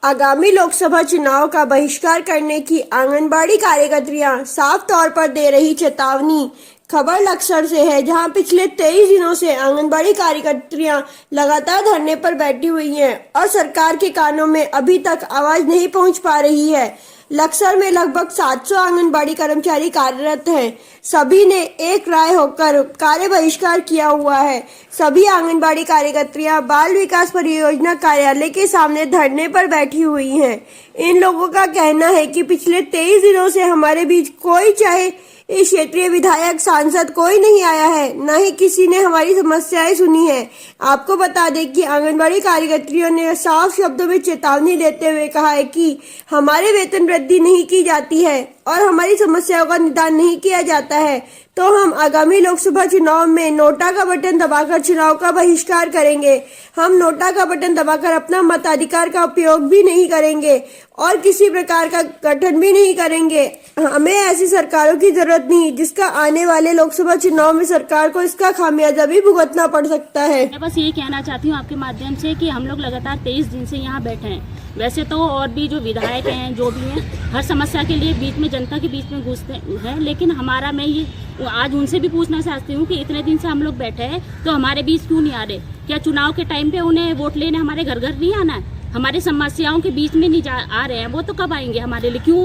आगामी लोकसभा चुनाव का बहिष्कार करने की आंगनबाड़ी कार्यकर्त्रियां साफ तौर पर दे रही चेतावनी। खबर लक्सर से है, जहां पिछले 23 दिनों से आंगनबाड़ी कार्यकर्त्रियां लगातार धरने पर बैठी हुई हैं और सरकार के कानों में अभी तक आवाज नहीं पहुंच पा रही है। लक्सर में लगभग 700 आंगनबाड़ी कर्मचारी कार्यरत हैं। सभी ने एक राय होकर कार्य बहिष्कार किया हुआ है। सभी आंगनबाड़ी कार्यकर्त्रियां बाल विकास परियोजना कार्यालय के सामने धरने पर बैठी हुई हैं। इन लोगों का कहना है कि पिछले 23 दिनों से हमारे बीच कोई, चाहे इस क्षेत्रीय विधायक, सांसद, कोई नहीं आया है, न ही किसी ने हमारी समस्याएं सुनी है। आपको बता दें कि आंगनबाड़ी कार्यकर्त्रियों ने साफ शब्दों में चेतावनी देते हुए कहा है कि हमारे वेतन वृद्धि नहीं की जाती है और हमारी समस्याओं का निदान नहीं किया जाता है, तो हम आगामी लोकसभा चुनाव में नोटा का बटन दबाकर चुनाव का बहिष्कार करेंगे। हम नोटा का बटन दबाकर अपना मताधिकार का उपयोग भी नहीं करेंगे और किसी प्रकार का गठन भी नहीं करेंगे। हमें ऐसी सरकारों की जरूरत नहीं जिसका आने वाले लोकसभा चुनाव में सरकार को इसका खामियाजा भी भुगतना पड़ सकता है। मैं बस यही कहना चाहती हूँ आपके माध्यम से कि हम लोग लगातार 23 दिन से यहाँ बैठे हैं। वैसे तो और भी जो विधायक हैं, जो भी हैं, हर समस्या के लिए बीच में, जनता के बीच में घुसते हैं, लेकिन हमारा, मैं ये आज उनसे भी पूछना चाहती हूँ कि इतने दिन से हम लोग बैठे हैं तो हमारे बीच क्यों नहीं आ रहे? क्या चुनाव के टाइम पे उन्हें वोट लेने हमारे घर घर नहीं आना है? हमारी समस्याओं के बीच में नहीं आ रहे हैं, वो तो कब आएंगे हमारे लिए? क्यों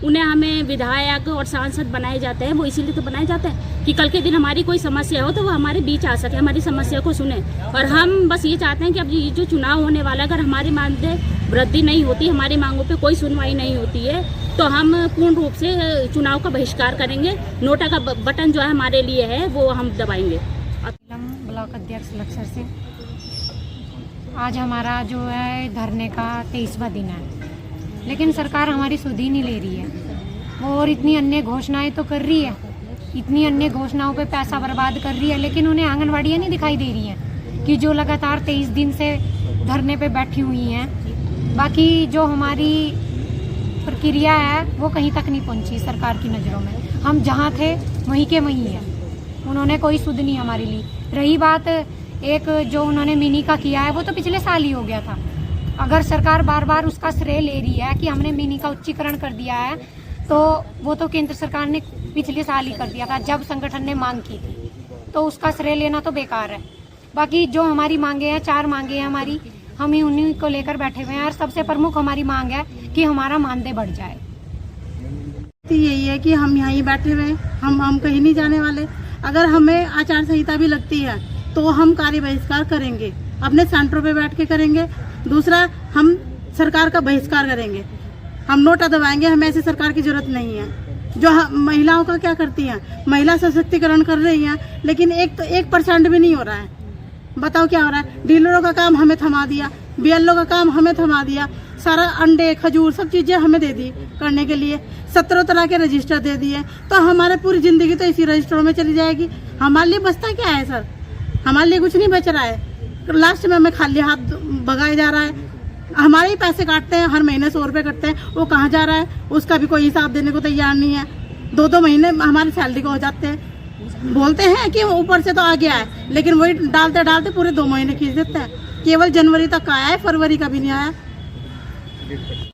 उन्हें हमें विधायक और सांसद बनाए जाते हैं? वो इसीलिए तो बनाए जाते हैं कि कल के दिन हमारी कोई समस्या हो तो वो हमारे बीच आ सके, हमारी समस्या को सुने। और हम बस ये चाहते हैं कि अब ये जो चुनाव होने वाला, अगर हमारी मांगें वृद्धि नहीं होती, हमारी मांगों पे कोई सुनवाई नहीं होती है, तो हम पूर्ण रूप से चुनाव का बहिष्कार करेंगे। नोटा का बटन जो है हमारे लिए है, वो हम दबाएंगे। ब्लॉक अध्यक्ष लक्सर से आज हमारा जो है धरने का 23वां दिन है, लेकिन सरकार हमारी सुध ही नहीं ले रही है। वो और इतनी अन्य घोषणाएं तो कर रही है, इतनी अन्य घोषणाओं पे पैसा बर्बाद कर रही है, लेकिन उन्हें आंगनवाड़ियाँ नहीं दिखाई दे रही हैं कि जो लगातार 23 दिन से धरने पे बैठी हुई हैं। बाकी जो हमारी प्रक्रिया है वो कहीं तक नहीं पहुंची सरकार की नज़रों में। हम जहाँ थे वहीं के वहीं हैं, उन्होंने कोई सुध नहीं हमारी ली। रही बात एक जो उन्होंने मिनी का किया है, वो तो पिछले साल ही हो गया था। अगर सरकार बार बार उसका श्रेय ले रही है कि हमने मिनी का उच्चीकरण कर दिया है, तो वो तो केंद्र सरकार ने पिछले साल ही कर दिया था जब संगठन ने मांग की थी, तो उसका श्रेय लेना तो बेकार है। बाकी जो हमारी मांगे हैं, 4 मांगे हैं हमारी, हम ही उन्हीं को लेकर बैठे हुए हैं और सबसे प्रमुख हमारी मांग है कि हमारा मानदेय बढ़ जाए। यही है कि हम यहाँ ही बैठे हुए हैं, हम कहीं नहीं जाने वाले। अगर हमें आचार संहिता भी लगती है तो हम कार्य बहिष्कार करेंगे, अपने सेंटरों पे बैठ के करेंगे। दूसरा, हम सरकार का बहिष्कार करेंगे, हम नोटा दबाएंगे। हमें ऐसी सरकार की जरूरत नहीं है जो महिलाओं का क्या करती हैं, महिला सशक्तिकरण कर रही हैं, लेकिन 1% भी नहीं हो रहा है। बताओ क्या हो रहा है? डीलरों का काम हमें थमा दिया, BLO का काम हमें थमा दिया, सारा अंडे, खजूर, सब चीज़ें हमें दे दी करने के लिए। 17 तरह के रजिस्टर दे दिए, तो हमारे पूरी ज़िंदगी तो इसी रजिस्टरों में चली जाएगी। हमारे लिए बचता क्या है सर? हमारे लिए कुछ नहीं बच रहा है। लास्ट में हमें खाली हाथ भगाया जा रहा है। हमारे ही पैसे काटते हैं, हर महीने 100 रुपये कटते हैं, वो कहाँ जा रहा है उसका भी कोई हिसाब देने को तैयार नहीं है। 2-2 महीने हमारी सैलरी को हो जाते हैं। बोलते हैं कि ऊपर से तो आ गया है, लेकिन वही डालते डालते पूरे 2 महीने खींच देते हैं। केवल जनवरी तक आया है, फरवरी का भी नहीं आया।